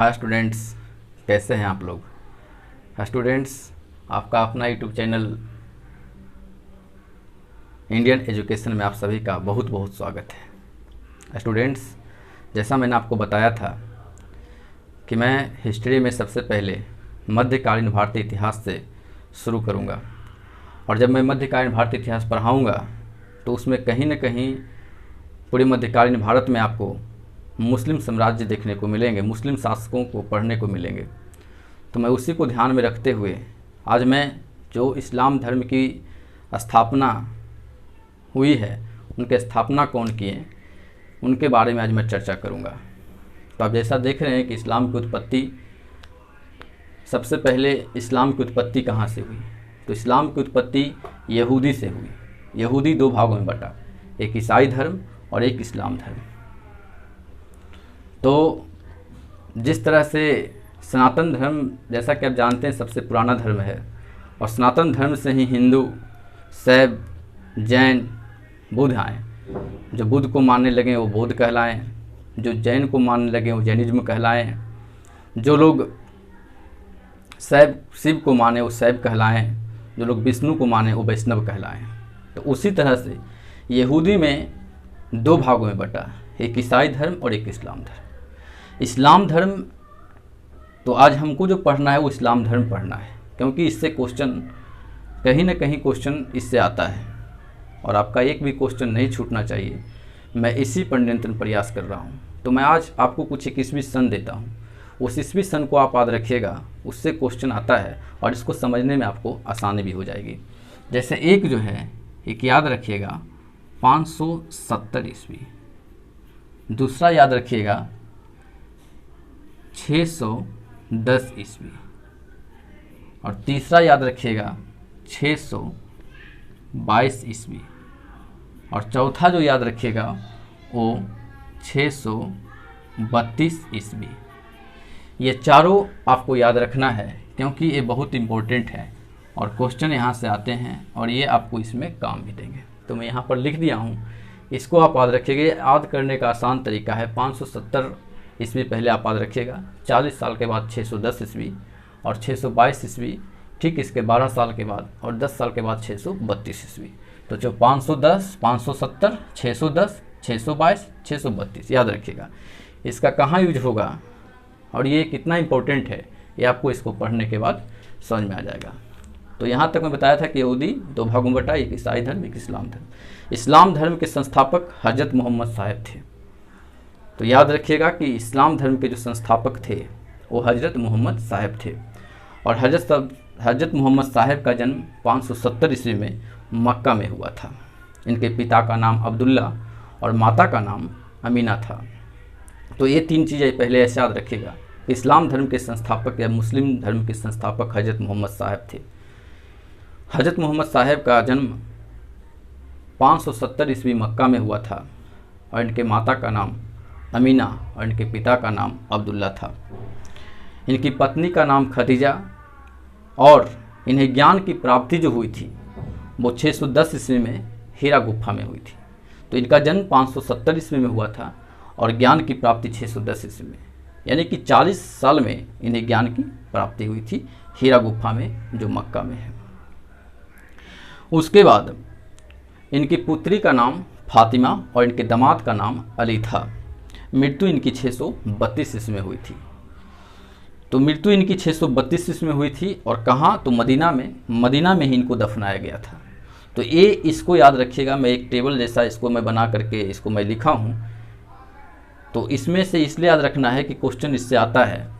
Hi students, कैसे हैं आप लोग। स्टूडेंट्स, आपका अपना यूट्यूब चैनल इंडियन एजुकेशन में आप सभी का बहुत बहुत स्वागत है। स्टूडेंट्स, जैसा मैंने आपको बताया था कि मैं हिस्ट्री में सबसे पहले मध्यकालीन भारतीय इतिहास से शुरू करूंगा, और जब मैं मध्यकालीन भारतीय इतिहास पढ़ाऊंगा तो उसमें कहीं न कहीं पूरे मध्यकालीन भारत में आपको मुस्लिम साम्राज्य देखने को मिलेंगे, मुस्लिम शासकों को पढ़ने को मिलेंगे। तो मैं उसी को ध्यान में रखते हुए आज मैं जो इस्लाम धर्म की स्थापना हुई है, उनके स्थापना कौन किए, उनके बारे में आज मैं चर्चा करूंगा। तो आप जैसा देख रहे हैं कि इस्लाम की उत्पत्ति, सबसे पहले इस्लाम की उत्पत्ति कहाँ से हुई, तो इस्लाम की उत्पत्ति यहूदी से हुई। यहूदी दो भागों में बटा, एक ईसाई धर्म और एक इस्लाम धर्म। तो जिस तरह से सनातन धर्म, जैसा कि आप जानते हैं, सबसे पुराना धर्म है, और सनातन धर्म से ही हिंदू, शैव, जैन, बुद्ध आए। जो बुद्ध को मानने लगे वो बौद्ध कहलाएं, जो जैन को मानने लगे वो जैनिज्म कहलाएं, जो लोग शिव को माने वो शैव कहलाएं, जो लोग विष्णु को माने वो वैष्णव कहलाएं। तो उसी तरह से यहूदी में दो भागों में बटा, एक ईसाई धर्म और एक इस्लाम धर्म। इस्लाम धर्म तो आज हमको जो पढ़ना है वो इस्लाम धर्म पढ़ना है, क्योंकि इससे क्वेश्चन कहीं ना कहीं क्वेश्चन इससे आता है, और आपका एक भी क्वेश्चन नहीं छूटना चाहिए। मैं इसी पर निरंतर प्रयास कर रहा हूँ। तो मैं आज आपको कुछ एक ईस्वी सन देता हूँ, उस ईस्वी सन को आप याद रखिएगा, उससे क्वेश्चन आता है और इसको समझने में आपको आसानी भी हो जाएगी। जैसे एक जो है, एक याद रखिएगा 570 ईस्वी, दूसरा याद रखिएगा 610 ईस्वी, और तीसरा याद रखिएगा 622 ईस्वी, और चौथा जो याद रखिएगा वो 632 ईस्वी। ये चारों आपको याद रखना है, क्योंकि ये बहुत इम्पोर्टेंट है और क्वेश्चन यहाँ से आते हैं और ये आपको इसमें काम भी देंगे। तो मैं यहाँ पर लिख दिया हूँ, इसको आप याद रखिएगा। याद करने का आसान तरीका है, 570 ईस्वी पहले आप याद रखिएगा, 40 साल के बाद 610 ईस्वी और 622 ईस्वी, ठीक इसके 12 साल के बाद और 10 साल के बाद 632 ईस्वी। तो जो 510, 570, 610, 622, 632 याद रखिएगा। इसका कहाँ यूज होगा और ये कितना इम्पोर्टेंट है, ये आपको इसको पढ़ने के बाद समझ में आ जाएगा। तो यहाँ तक मैं बताया था कि यहूदी दो भागों में बटा, एक ईसाई धर्म, एक इस्लाम धर्म। इस्लाम धर्म के संस्थापक हजरत मोहम्मद साहब थे। तो याद रखिएगा कि इस्लाम धर्म के जो संस्थापक थे वो हजरत मोहम्मद साहब थे, और हजरत मोहम्मद साहब का जन्म 570 ईस्वी में मक्का में हुआ था। इनके पिता का नाम अब्दुल्ला और माता का नाम अमीना था। तो ये तीन चीज़ें पहले ऐसे याद रखिएगा। इस्लाम धर्म के संस्थापक या मुस्लिम धर्म के संस्थापक हजरत मोहम्मद साहब थे। हजरत मोहम्मद साहब का जन्म 570 ईस्वी मक्का में हुआ था, और इनके माता का नाम अमीना और इनके पिता का नाम अब्दुल्ला था। इनकी पत्नी का नाम खदीजा, और इन्हें ज्ञान की प्राप्ति जो हुई थी वो 610 ईस्वी में हीरा गुफा में हुई थी। तो इनका जन्म 570 ईस्वी में हुआ था और ज्ञान की प्राप्ति 610 ईस्वी में, यानी कि 40 साल में इन्हें ज्ञान की प्राप्ति हुई थी हीरा गुफा में, जो मक्का में है। उसके बाद इनकी पुत्री का नाम फातिमा और इनके दामाद का नाम अली था। मृत्यु इनकी 632 ईस्वी में हुई थी। तो मृत्यु इनकी 632 ईस्वी में हुई थी, और कहाँ, तो मदीना में ही इनको दफनाया गया था। तो ये इसको याद रखिएगा। मैं एक टेबल जैसा इसको मैं बना करके इसको मैं लिखा हूँ, तो इसमें से इसलिए याद रखना है कि क्वेश्चन इससे आता है,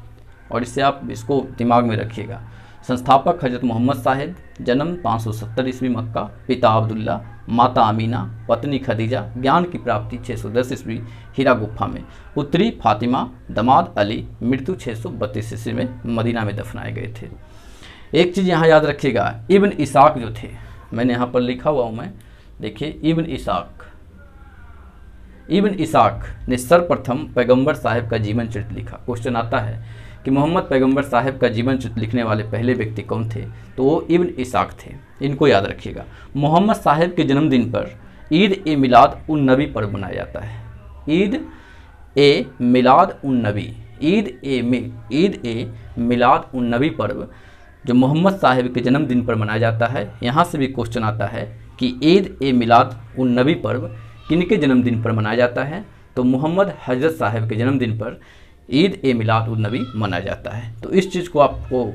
और इससे आप इसको दिमाग में रखिएगा। संस्थापक हजरत मोहम्मद साहब, जन्म 570 ईस्वी मक्का, पिता अब्दुल्ला, माता अमीना, पत्नी खदीजा, ज्ञान की प्राप्ति 610 ईस्वी हीरा गुफा में, पुत्री फातिमा, दामाद अली, मृत्यु 632 ईस्वी में मदीना में दफनाए गए थे। एक चीज़ यहाँ याद रखिएगा, इब्न इसाक जो थे, मैंने यहाँ पर लिखा हुआ हूँ मैं, देखिए इब्न इसाक ने सर्वप्रथम पैगंबर साहब का जीवन चरित्र लिखा। क्वेश्चन आता है कि मोहम्मद पैगंबर साहब का जीवन चित्र लिखने वाले पहले व्यक्ति कौन थे, तो वो इब्न इसाक थे। इनको याद रखिएगा। मोहम्मद साहब के जन्मदिन पर ईद ए मिलाद उन नबी पर्व मनाया जाता है। ईद ए मिलाद उन नबी, ईद ए मिलाद उन नबी पर्व जो मोहम्मद साहिब के जन्मदिन पर मनाया जाता है। यहाँ से भी क्वेश्चन आता है कि ईद ए मिलाद उन नबी पर्व किनके जन्मदिन पर मनाया जाता है, तो मोहम्मद हजरत साहिब के जन्मदिन पर ईद ए मिलाद उन नबी मनाया जाता है। तो इस चीज़ को आपको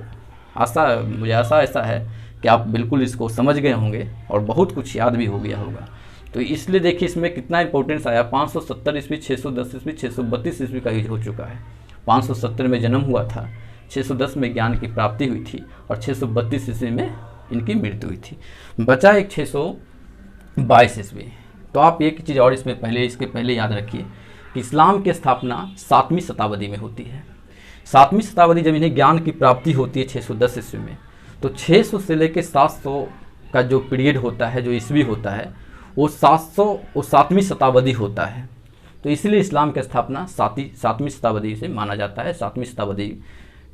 मुझे आशा ऐसा है कि आप बिल्कुल इसको समझ गए होंगे और बहुत कुछ याद भी हो गया होगा। तो इसलिए देखिए इसमें कितना इंपॉर्टेंस आया। 570 ईस्वी, 610 ईस्वी, 632 ईस्वी का यूज हो चुका है। 570 में जन्म हुआ था, 610 में ज्ञान की प्राप्ति हुई थी और 632 ईस्वी में इनकी मृत्यु हुई थी। बचा एक 622 ईस्वी। तो आप एक चीज़ और इसके पहले याद रखिए कि इस्लाम की स्थापना 7वीं शताब्दी में होती है। 7वीं शताब्दी जब इन्हें ज्ञान की प्राप्ति होती है 610 ईस्वी में, तो 600 से लेकर 700 का जो पीरियड होता है, जो ईस्वी होता है, वो 7वीं शताब्दी होता है। तो इसलिए इस्लाम की स्थापना 7वीं शताब्दी से माना जाता है। 7वीं शताब्दी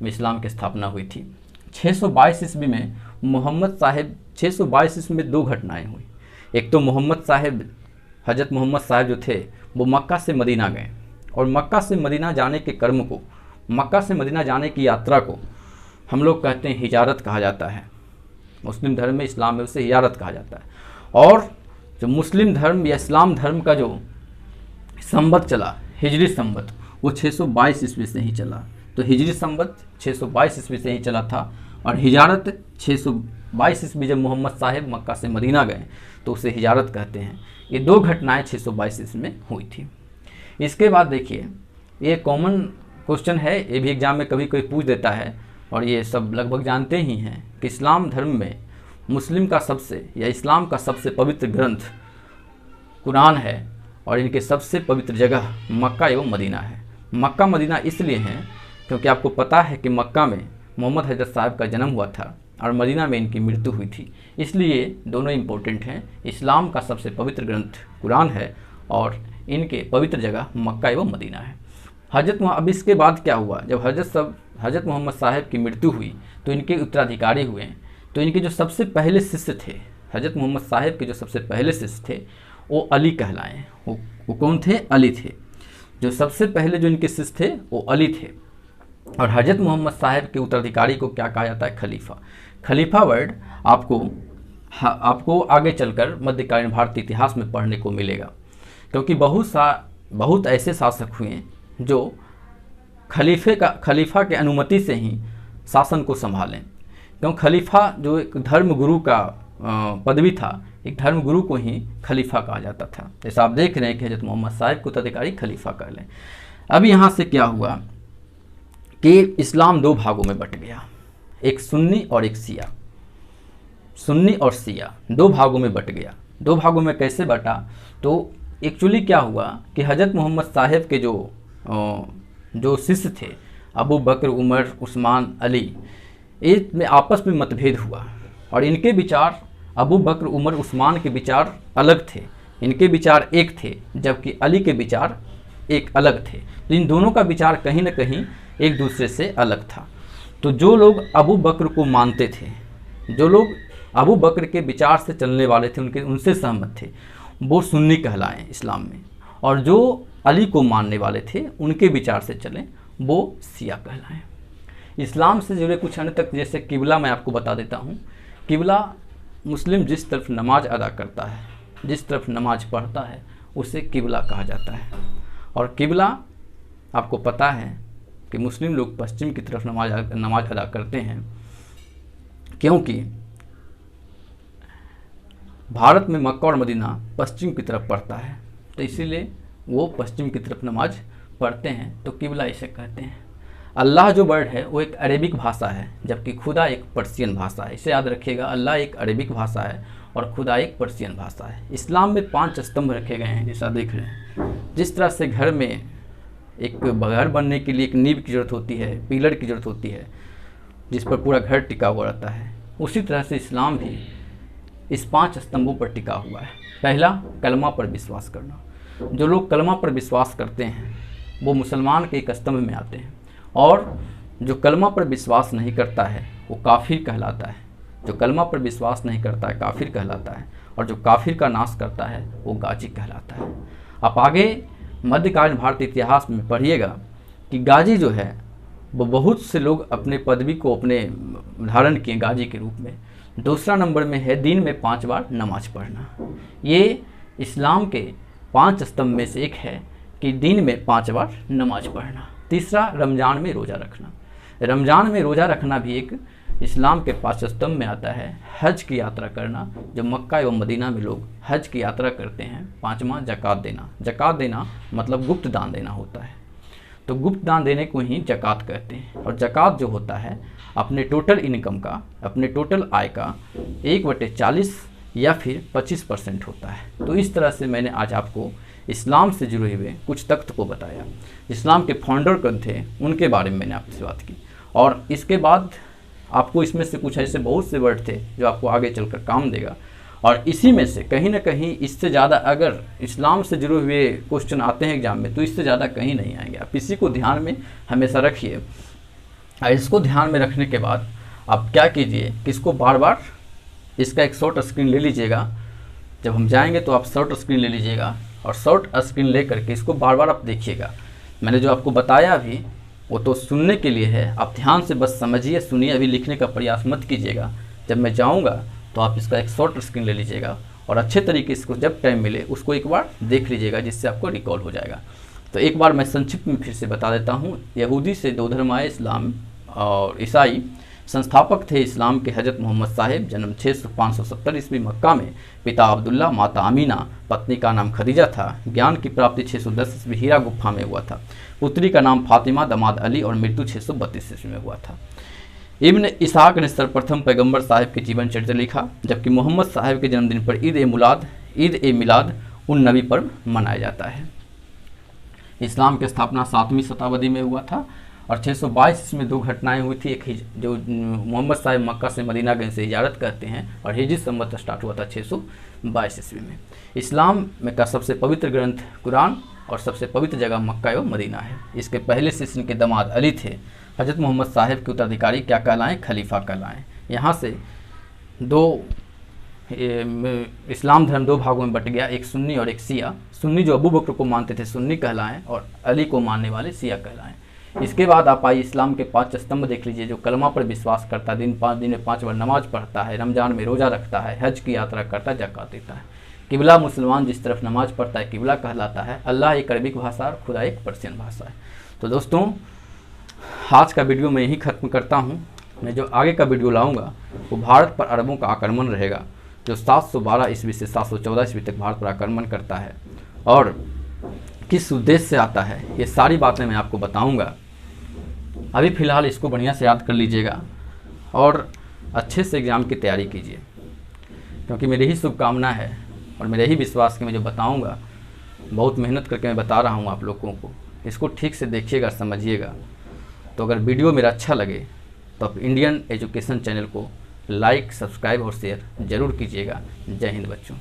में इस्लाम की स्थापना हुई थी। 622 ईस्वी में मोहम्मद साहिब 622 ईस्वी में 2 घटनाएं हुई। एक तो हजरत मोहम्मद साहिब जो थे वो मक्का से मदीना गए और मक्का से मदीना जाने के क्रम को, मक्का से मदीना जाने की यात्रा को हम लोग कहते हैं हिजारत कहा जाता है। मुस्लिम धर्म में, इस्लाम में उसे हिजारत कहा जाता है। और जो मुस्लिम धर्म या इस्लाम धर्म का जो संवत चला, हिजरी संवत, वो 622 ईस्वी से ही चला। तो हिजरी संवत 622 ईस्वी से ही चला था और हिजारत 622 ईस्वी जब मोहम्मद साहिब मक्का से मदीना गए तो उसे हिजारत कहते हैं। ये 2 घटनाएं 622 ईस्वी में हुई थी। इसके बाद देखिए, ये कॉमन क्वेश्चन है, ये भी एग्जाम में कभी कोई पूछ देता है और ये सब लगभग जानते ही हैं कि इस्लाम धर्म में इस्लाम का सबसे पवित्र ग्रंथ कुरान है और इनके सबसे पवित्र जगह मक्का एवं मदीना है। मक्का मदीना इसलिए है क्योंकि आपको पता है कि मक्का में मोहम्मद हजरत साहब का जन्म हुआ था और मदीना में इनकी मृत्यु हुई थी, इसलिए दोनों इम्पोर्टेंट हैं। इस्लाम का सबसे पवित्र ग्रंथ कुरान है और इनके पवित्र जगह मक्का एवं मदीना है। अब इसके बाद क्या हुआ, जब हजरत मोहम्मद साहिब की मृत्यु हुई तो इनके उत्तराधिकारी हुए। तो इनके जो सबसे पहले शिष्य थे, हजरत मोहम्मद साहिब के जो सबसे पहले शिष्य थे वो अली कहलाए। वो कौन थे? अली थे। जो सबसे पहले जो इनके शिष्य थे वो अली थे। और हजरत मोहम्मद साहिब के उत्तराधिकारी को क्या कहा जाता है? खलीफा। खलीफा वर्ड आपको आगे चलकर मध्यकालीन भारतीय इतिहास में पढ़ने को मिलेगा, क्योंकि बहुत ऐसे शासक हुए जो खलीफा के अनुमति से ही शासन को संभालें। क्यों? खलीफा जो एक धर्मगुरु का पदवी था, एक धर्मगुरु को ही खलीफा कहा जाता था। जैसे आप देख रहे हैं कि हजरत मोहम्मद साहिब को उत्तराधिकारी खलीफा कह लें। अब यहाँ से क्या हुआ कि इस्लाम 2 भागों में बट गया, एक सुन्नी और एक शिया। सुन्नी और शिया 2 भागों में बट गया। 2 भागों में कैसे बटा? तो एक्चुअली क्या हुआ कि हजरत मोहम्मद साहिब के जो शिष्य थे, अबू बकर, उमर, उस्मान, अली, इनमें आपस में मतभेद हुआ और इनके विचार, अबू बकर, उमर, उस्मान के विचार अलग थे। इनके विचार एक थे जबकि अली के विचार एक अलग थे। तो इन दोनों का विचार कहीं ना कहीं एक दूसरे से अलग था। तो जो लोग अबू बकर को मानते थे, जो लोग अबू बकर के विचार से चलने वाले थे, उनसे सहमत थे, वो सुन्नी कहलाए इस्लाम में। और जो अली को मानने वाले थे, उनके विचार से चलें, वो शिया कहलाएं। इस्लाम से जुड़े कुछ अन्य तक, जैसे किबला मैं आपको बता देता हूँ। किबला मुस्लिम जिस तरफ नमाज अदा करता है, जिस तरफ नमाज पढ़ता है, उसे किबला कहा जाता है। और किबला आपको पता है कि मुस्लिम लोग पश्चिम की तरफ नमाज अदा करते हैं, क्योंकि भारत में मक्का और मदीना पश्चिम की तरफ पड़ता है, तो इसीलिए वो पश्चिम की तरफ नमाज पढ़ते हैं। तो किबला इसे कहते हैं। अल्लाह जो वर्ड है वो एक अरेबिक भाषा है, जबकि खुदा एक पर्शियन भाषा है। इसे याद रखिएगा, अल्लाह एक अरेबिक भाषा है और खुदा एक पर्शियन भाषा है। इस्लाम में 5 स्तंभ रखे गए हैं, जैसा देख रहे हैं। जिस तरह से घर में एक घर बनने के लिए एक नींव की ज़रूरत होती है, पिलर की ज़रूरत होती है, जिस पर पूरा घर टिका हुआ रहता है, उसी तरह से इस्लाम भी इस 5 स्तंभों पर टिका हुआ है। पहला, कलमा पर विश्वास करना। जो लोग कलमा पर विश्वास करते हैं वो मुसलमान के एक स्तंभ में आते हैं, और जो कलमा पर विश्वास नहीं करता है वो काफिर कहलाता है। जो कलमा पर विश्वास नहीं करता है काफिर कहलाता है, और जो काफिर का नाश करता है वो गाजी कहलाता है। आप आगे मध्यकालीन भारतीय इतिहास में पढ़िएगा कि गाजी जो है वो बहुत से लोग अपने पदवी को अपने धारण किए गाजी के रूप में। दूसरा नंबर में है दिन में 5 बार नमाज पढ़ना। ये इस्लाम के 5 स्तंभ में से एक है कि दिन में 5 बार नमाज पढ़ना। तीसरा रमज़ान में रोज़ा रखना। रमज़ान में रोज़ा रखना भी एक इस्लाम के 5 स्तंभ में आता है। हज की यात्रा करना, जब मक्का एवं मदीना में लोग हज की यात्रा करते हैं। 5वां ज़कात देना। ज़कात देना मतलब गुप्त दान देना होता है, तो गुप्त दान देने को ही ज़कात कहते हैं। और ज़कात जो होता है अपने टोटल इनकम का, अपने टोटल आय का 1/40 या फिर 25% होता है। तो इस तरह से मैंने आज आपको इस्लाम से जुड़े हुए कुछ तथ्य को बताया। इस्लाम के फाउंडर कौन थे उनके बारे में मैंने आपसे बात की, और इसके बाद आपको इसमें से कुछ ऐसे बहुत से वर्ड थे जो आपको आगे चलकर काम देगा। और इसी में से कहीं ना कहीं इससे ज़्यादा अगर इस्लाम से जुड़े हुए क्वेश्चन आते हैं एग्जाम में तो इससे ज़्यादा कहीं नहीं आएंगे। आप इसी को ध्यान में हमेशा रखिए। और इसको ध्यान में रखने के बाद आप क्या कीजिए कि इसको बार बार इसका एक शॉर्ट स्क्रीन ले लीजिएगा। जब हम जाएंगे तो आप शॉर्ट स्क्रीन ले लीजिएगा, और शॉर्ट स्क्रीन ले करके इसको बार बार आप देखिएगा। मैंने जो आपको बताया अभी वो तो सुनने के लिए है, आप ध्यान से बस समझिए, सुनिए, अभी लिखने का प्रयास मत कीजिएगा। जब मैं जाऊंगा तो आप इसका एक शॉर्ट स्क्रीन ले लीजिएगा और अच्छे तरीके से इसको जब टाइम मिले उसको एक बार देख लीजिएगा, जिससे आपको रिकॉल हो जाएगा। तो एक बार मैं संक्षिप्त में फिर से बता देता हूँ। यहूदी से 2 धर्म आए, इस्लाम और ईसाई। संस्थापक थे इस्लाम के हज़रत मोहम्मद साहिब। जन्म 570 ईस्वी मक्का में। पिता अब्दुल्ला, माता आमीना, पत्नी का नाम खदीजा था। ज्ञान की प्राप्ति 610 ईस्वी हीरा गुफा में हुआ था। पुत्री का नाम फातिमा, दामाद अली, और मृत्यु 632 ईस्वी में हुआ था। इब्न इसहाक ने सर्वप्रथम पैगंबर साहिब के जीवन चरित्र लिखा, जबकि मोहम्मद साहिब के जन्मदिन पर ईद ए मिलाद उन नबी पर्व मनाया जाता है। इस्लाम की स्थापना 7वीं शताब्दी में हुआ था और 622 में 2 घटनाएं हुई थी। एक जो मोहम्मद साहिब मक्का से मदीना गए से हिजारत करते हैं, और हिजरी संवत स्टार्ट हुआ था 622 ईस्वी में। इस्लाम में का सबसे पवित्र ग्रंथ कुरान और सबसे पवित्र जगह मक्का एवं मदीना है। इसके पहले से इनके दामाद अली थे। हज़रत मोहम्मद साहिब के उत्तराधिकारी क्या कहलाएँ? खलीफा कहलाएँ। यहाँ से इस्लाम धर्म 2 भागों में बट गया, एक सुन्नी और एक शिया। सुन्नी जो अबू बकर को मानते थे सुन्नी कहलाएँ, और अली को मानने वाले शिया कहलाएँ। इसके बाद आप आइए इस्लाम के 5 स्तंभ देख लीजिए। जो कलमा पर विश्वास करता है, दिन में 5 बार नमाज पढ़ता है, रमज़ान में रोज़ा रखता है, हज की यात्रा करता है, ज़कात देता है। किबला, मुसलमान जिस तरफ नमाज पढ़ता है किबला कहलाता है। अल्लाह एक अरबिक भाषा और खुदा एक पर्शियन भाषा है। तो दोस्तों आज का वीडियो मैं यहीं ख़त्म करता हूँ। मैं जो आगे का वीडियो लाऊंगा वो भारत पर अरबों का आक्रमण रहेगा, जो 712 ईस्वी से 714 ईस्वी तक भारत पर आक्रमण करता है और किस उद्देश्य से आता है, ये सारी बातें मैं आपको बताऊंगा। अभी फ़िलहाल इसको बढ़िया से याद कर लीजिएगा और अच्छे से एग्ज़ाम की तैयारी कीजिए, क्योंकि मेरी ही शुभकामना है और मेरा ही विश्वास कि मैं जो बताऊंगा बहुत मेहनत करके मैं बता रहा हूँ आप लोगों को। इसको ठीक से देखिएगा, समझिएगा। तो अगर वीडियो मेरा अच्छा लगे तो आप इंडियन एजुकेशन चैनल को लाइक, सब्सक्राइब और शेयर ज़रूर कीजिएगा। जय हिंद बच्चों।